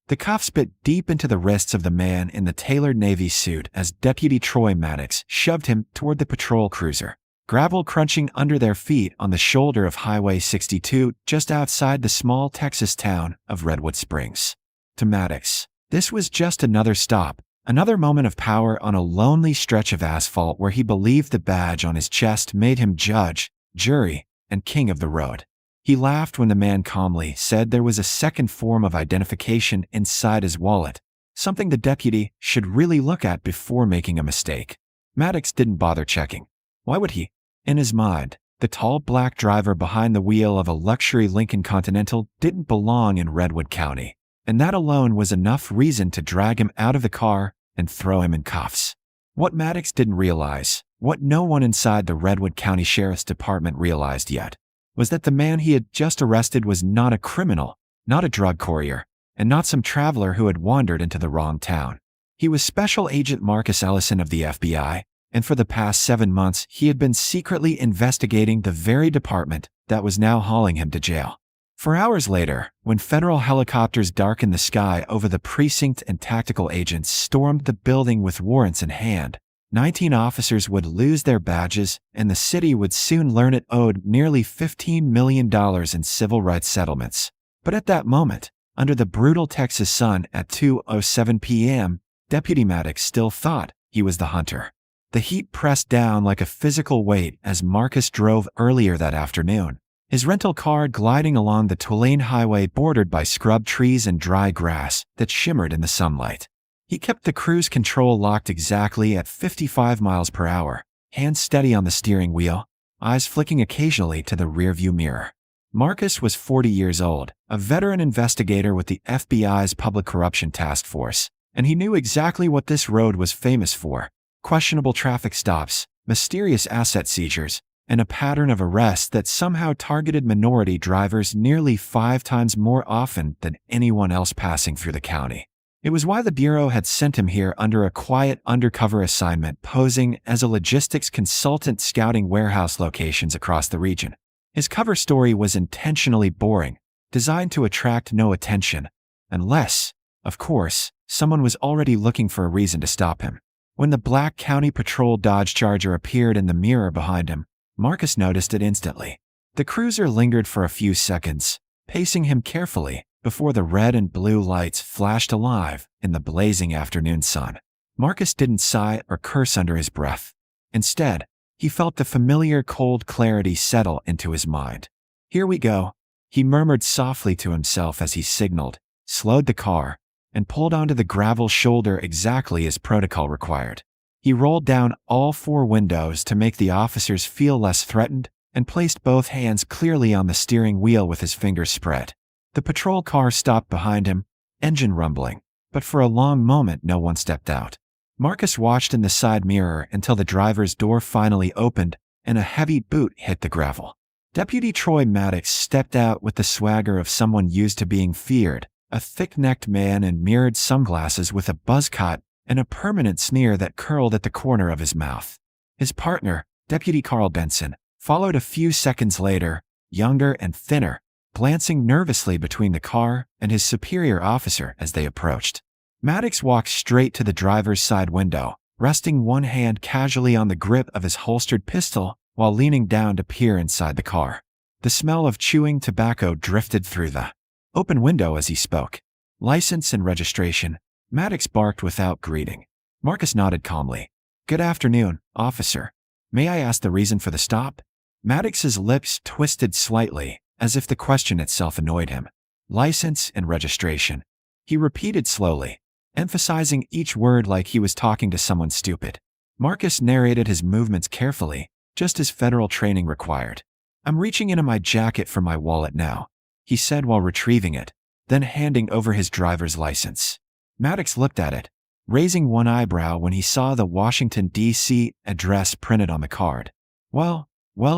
The cuffs bit deep into the wrists of the man in the tailored navy suit as Deputy Troy Maddox shoved him toward the patrol cruiser, gravel crunching under their feet on the shoulder of Highway 62 just outside the small Texas town of Redwood Springs. To Maddox, this was just another stop, another moment of power on a lonely stretch of asphalt where he believed the badge on his chest made him judge, jury, and king of the road. He laughed when the man calmly said there was a second form of identification inside his wallet, something the deputy should really look at before making a mistake. Maddox didn't bother checking. Why would he? In his mind, the tall black driver behind the wheel of a luxury Lincoln Continental didn't belong in Redwood County, and that alone was enough reason to drag him out of the car and throw him in cuffs. What Maddox didn't realize, what no one inside the Redwood County Sheriff's Department realized yet, was that the man he had just arrested was not a criminal, not a drug courier, and not some traveler who had wandered into the wrong town. He was Special Agent Marcus Ellison of the FBI, and for the past 7 months he had been secretly investigating the very department that was now hauling him to jail. For hours later, when federal helicopters darkened the sky over the precinct and tactical agents stormed the building with warrants in hand, 19 officers would lose their badges, and the city would soon learn it owed nearly $15 million in civil rights settlements. But at that moment, under the brutal Texas sun at 2:07 p.m., Deputy Maddox still thought he was the hunter. The heat pressed down like a physical weight as Marcus drove earlier that afternoon, his rental car gliding along the Tulane highway bordered by scrub trees and dry grass that shimmered in the sunlight. He kept the cruise control locked exactly at 55 miles per hour, hands steady on the steering wheel, eyes flicking occasionally to the rearview mirror. Marcus was 40 years old, a veteran investigator with the FBI's Public Corruption Task Force, and he knew exactly what this road was famous for: questionable traffic stops, mysterious asset seizures, and a pattern of arrests that somehow targeted minority drivers nearly 5 times more often than anyone else passing through the county. It was why the Bureau had sent him here under a quiet undercover assignment, posing as a logistics consultant scouting warehouse locations across the region. His cover story was intentionally boring, designed to attract no attention, unless, of course, someone was already looking for a reason to stop him. When the black County Patrol Dodge Charger appeared in the mirror behind him, Marcus noticed it instantly. The cruiser lingered for a few seconds, pacing him carefully, before the red and blue lights flashed alive in the blazing afternoon sun. Marcus didn't sigh or curse under his breath. Instead, he felt the familiar cold clarity settle into his mind. "Here we go," he murmured softly to himself as he signaled, slowed the car, and pulled onto the gravel shoulder exactly as protocol required. He rolled down all 4 windows to make the officers feel less threatened and placed both hands clearly on the steering wheel with his fingers spread. The patrol car stopped behind him, engine rumbling, but for a long moment no one stepped out. Marcus watched in the side mirror until the driver's door finally opened and a heavy boot hit the gravel. Deputy Troy Maddox stepped out with the swagger of someone used to being feared, a thick-necked man in mirrored sunglasses with a buzz cut and a permanent sneer that curled at the corner of his mouth. His partner, Deputy Carl Benson, followed a few seconds later, younger and thinner, glancing nervously between the car and his superior officer as they approached. Maddox walked straight to the driver's side window, resting one hand casually on the grip of his holstered pistol while leaning down to peer inside the car. The smell of chewing tobacco drifted through the open window as he spoke. "License and registration," Maddox barked without greeting. Marcus nodded calmly. "Good afternoon, officer. May I ask the reason for the stop?" Maddox's lips twisted slightly, as if the question itself annoyed him. "License and registration," he repeated slowly, emphasizing each word like he was talking to someone stupid. Marcus narrated his movements carefully, just as federal training required. "I'm reaching into my jacket for my wallet now," he said while retrieving it, then handing over his driver's license. Maddox looked at it, raising one eyebrow when he saw the Washington, D.C. address printed on the card. Well,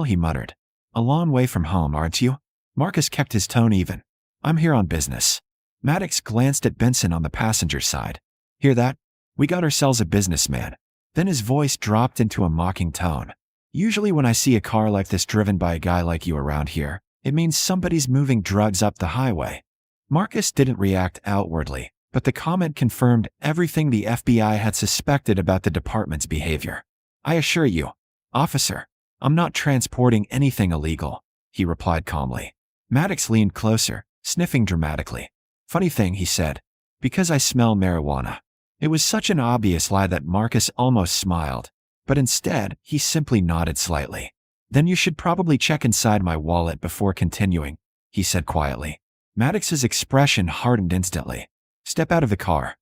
he muttered. "A long way from home, aren't you?" Marcus kept his tone even. "I'm here on business." Maddox glanced at Benson on the passenger side. "Hear that? We got ourselves a businessman." Then his voice dropped into a mocking tone. "Usually when I see a car like this driven by a guy like you around here, it means somebody's moving drugs up the highway." Marcus didn't react outwardly, but the comment confirmed everything the FBI had suspected about the department's behavior. "I assure you, officer, I'm not transporting anything illegal," he replied calmly. Maddox leaned closer, sniffing dramatically. "Funny thing," he said, "because I smell marijuana." It was such an obvious lie that Marcus almost smiled, but instead, he simply nodded slightly. "Then you should probably check inside my wallet before continuing," he said quietly. Maddox's expression hardened instantly. "Step out of the car."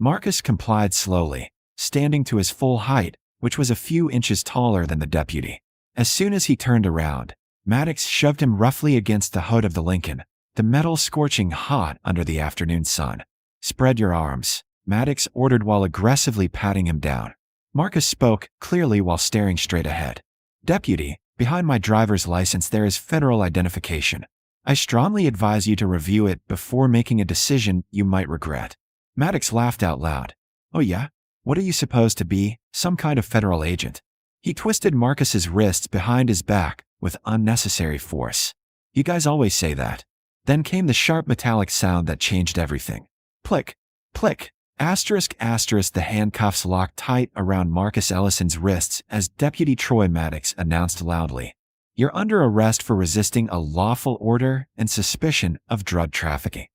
Marcus complied slowly, standing to his full height, which was a few inches taller than the deputy. As soon as he turned around, Maddox shoved him roughly against the hood of the Lincoln, the metal scorching hot under the afternoon sun. "Spread your arms," Maddox ordered while aggressively patting him down. Marcus spoke, clearly while staring straight ahead. "Deputy, behind my driver's license there is federal identification. I strongly advise you to review it before making a decision you might regret." Maddox laughed out loud. "Oh yeah? What are you supposed to be, some kind of federal agent?" He twisted Marcus's wrists behind his back with unnecessary force. "You guys always say that." Then came the sharp metallic sound that changed everything. Plick, plick, asterisk asterisk. The handcuffs locked tight around Marcus Ellison's wrists as Deputy Troy Maddox announced loudly, "You're under arrest for resisting a lawful order and suspicion of drug trafficking."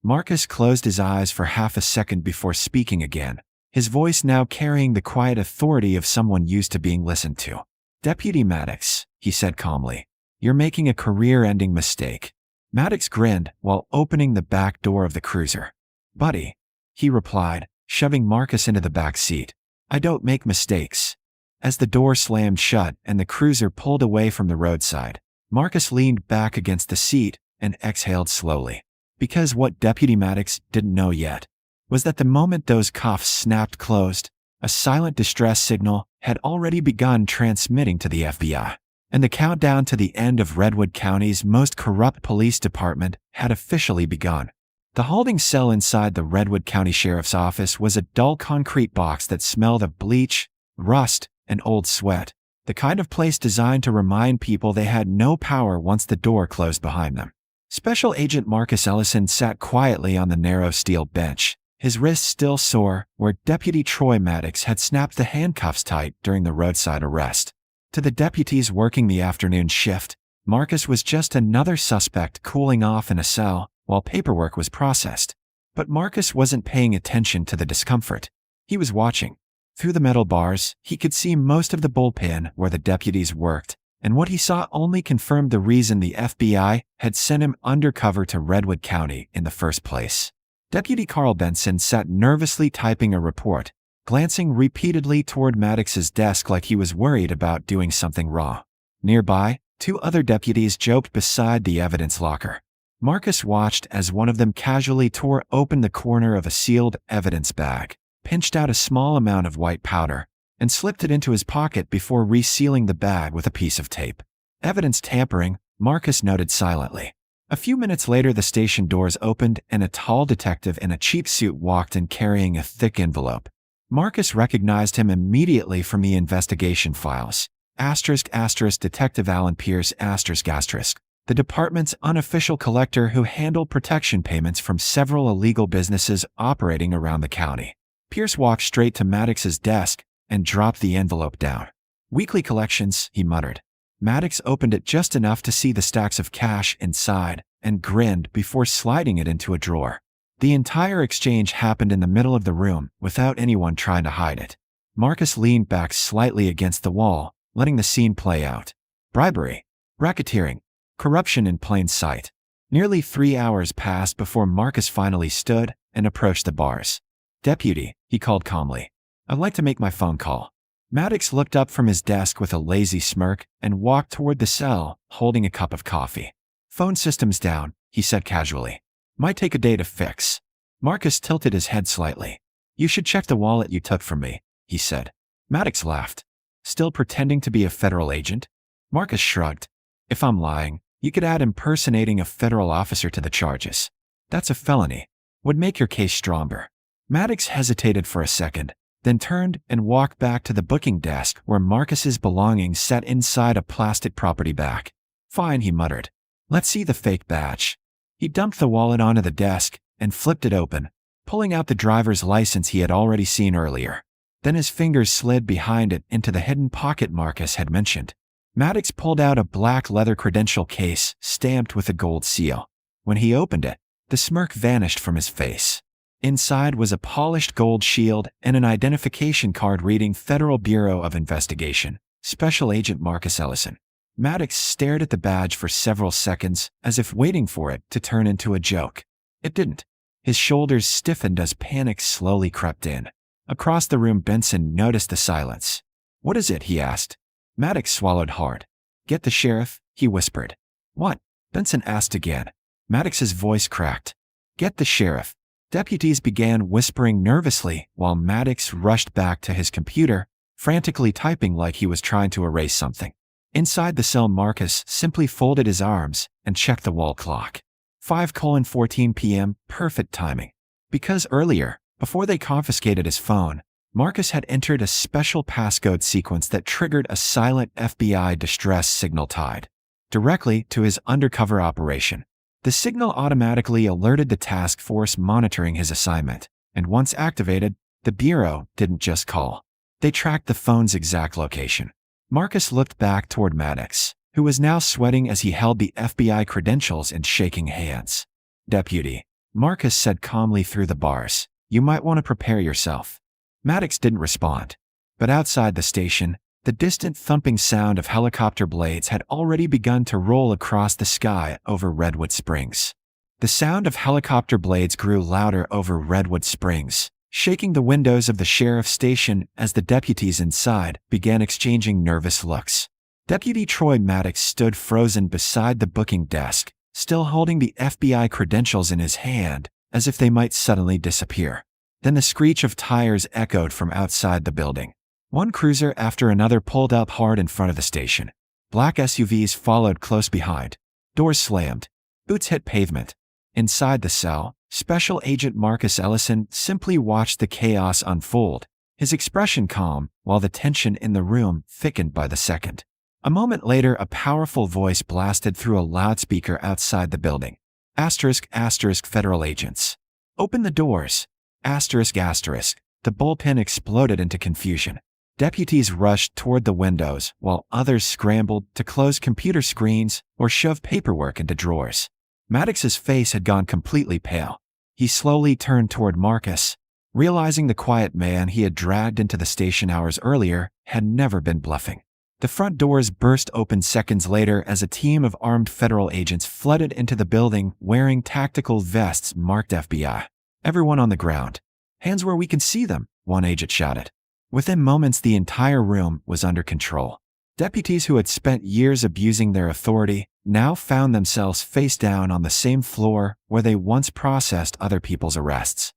Marcus closed his eyes for half a second before speaking again, his voice now carrying the quiet authority of someone used to being listened to. "Deputy Maddox," he said calmly, "you're making a career-ending mistake." Maddox grinned while opening the back door of the cruiser. "Buddy," he replied, shoving Marcus into the back seat, "I don't make mistakes." As the door slammed shut and the cruiser pulled away from the roadside, Marcus leaned back against the seat and exhaled slowly. Because what Deputy Maddox didn't know yet was that the moment those cuffs snapped closed, a silent distress signal had already begun transmitting to the FBI, and the countdown to the end of Redwood County's most corrupt police department had officially begun. The holding cell inside the Redwood County Sheriff's Office was a dull concrete box that smelled of bleach, rust, and old sweat, the kind of place designed to remind people they had no power once the door closed behind them. Special Agent Marcus Ellison sat quietly on the narrow steel bench, his wrists still sore where Deputy Troy Maddox had snapped the handcuffs tight during the roadside arrest. To the deputies working the afternoon shift, Marcus was just another suspect cooling off in a cell while paperwork was processed. But Marcus wasn't paying attention to the discomfort. He was watching. Through the metal bars, he could see most of the bullpen where the deputies worked, and what he saw only confirmed the reason the FBI had sent him undercover to Redwood County in the first place. Deputy Carl Benson sat nervously typing a report, glancing repeatedly toward Maddox's desk like he was worried about doing something wrong. Nearby, two other deputies joked beside the evidence locker. Marcus watched as one of them casually tore open the corner of a sealed evidence bag, pinched out a small amount of white powder, and slipped it into his pocket before resealing the bag with a piece of tape. "Evidence tampering," Marcus noted silently. A few minutes later, the station doors opened and a tall detective in a cheap suit walked in carrying a thick envelope. Marcus recognized him immediately from the investigation files. Asterisk asterisk Detective Alan Pierce asterisk asterisk, the department's unofficial collector who handled protection payments from several illegal businesses operating around the county. Pierce walked straight to Maddox's desk and dropped the envelope down. "Weekly collections," he muttered. Maddox opened it just enough to see the stacks of cash inside and grinned before sliding it into a drawer. The entire exchange happened in the middle of the room without anyone trying to hide it. Marcus leaned back slightly against the wall, letting the scene play out. Bribery, racketeering, corruption in plain sight. Nearly 3 hours passed before Marcus finally stood and approached the bars. "Deputy," he called calmly, "I'd like to make my phone call." Maddox looked up from his desk with a lazy smirk and walked toward the cell, holding a cup of coffee. "Phone system's down," he said casually. "Might take a day to fix." Marcus tilted his head slightly. "You should check the wallet you took from me," he said. Maddox laughed. "Still pretending to be a federal agent?" Marcus shrugged. "If I'm lying, you could add impersonating a federal officer to the charges. That's a felony. Would make your case stronger." Maddox hesitated for a second, then turned and walked back to the booking desk where Marcus's belongings sat inside a plastic property bag. "Fine," he muttered. "Let's see the fake badge." He dumped the wallet onto the desk and flipped it open, pulling out the driver's license he had already seen earlier. Then his fingers slid behind it into the hidden pocket Marcus had mentioned. Maddox pulled out a black leather credential case stamped with a gold seal. When he opened it, the smirk vanished from his face. Inside was a polished gold shield and an identification card reading Federal Bureau of Investigation, Special Agent Marcus Ellison. Maddox stared at the badge for several seconds, as if waiting for it to turn into a joke. It didn't. His shoulders stiffened as panic slowly crept in. Across the room, Benson noticed the silence. "What is it?" he asked. Maddox swallowed hard. "Get the sheriff," he whispered. "What?" Benson asked again. Maddox's voice cracked. "Get the sheriff." Deputies began whispering nervously while Maddox rushed back to his computer, frantically typing like he was trying to erase something. Inside the cell, Marcus simply folded his arms and checked the wall clock. 5:14 p.m., perfect timing. Because earlier, before they confiscated his phone, Marcus had entered a special passcode sequence that triggered a silent FBI distress signal tied directly to his undercover operation. The signal automatically alerted the task force monitoring his assignment, and once activated, the Bureau didn't just call. They tracked the phone's exact location. Marcus looked back toward Maddox, who was now sweating as he held the FBI credentials in shaking hands. "Deputy," Marcus said calmly through the bars, "you might want to prepare yourself." Maddox didn't respond. But outside the station, the distant thumping sound of helicopter blades had already begun to roll across the sky over Redwood Springs. The sound of helicopter blades grew louder over Redwood Springs, shaking the windows of the sheriff's station as the deputies inside began exchanging nervous looks. Deputy Troy Maddox stood frozen beside the booking desk, still holding the FBI credentials in his hand, as if they might suddenly disappear. Then the screech of tires echoed from outside the building. One cruiser after another pulled up hard in front of the station. Black SUVs followed close behind. Doors slammed. Boots hit pavement. Inside the cell, Special Agent Marcus Ellison simply watched the chaos unfold, his expression calm while the tension in the room thickened by the second. A moment later, a powerful voice blasted through a loudspeaker outside the building. Asterisk, federal agents. Open the doors. Asterisk. The bullpen exploded into confusion. Deputies rushed toward the windows while others scrambled to close computer screens or shove paperwork into drawers. Maddox's face had gone completely pale. He slowly turned toward Marcus, realizing the quiet man he had dragged into the station hours earlier had never been bluffing. The front doors burst open seconds later as a team of armed federal agents flooded into the building wearing tactical vests marked FBI. "Everyone on the ground. Hands where we can see them," one agent shouted. Within moments, the entire room was under control. Deputies who had spent years abusing their authority now found themselves face down on the same floor where they once processed other people's arrests.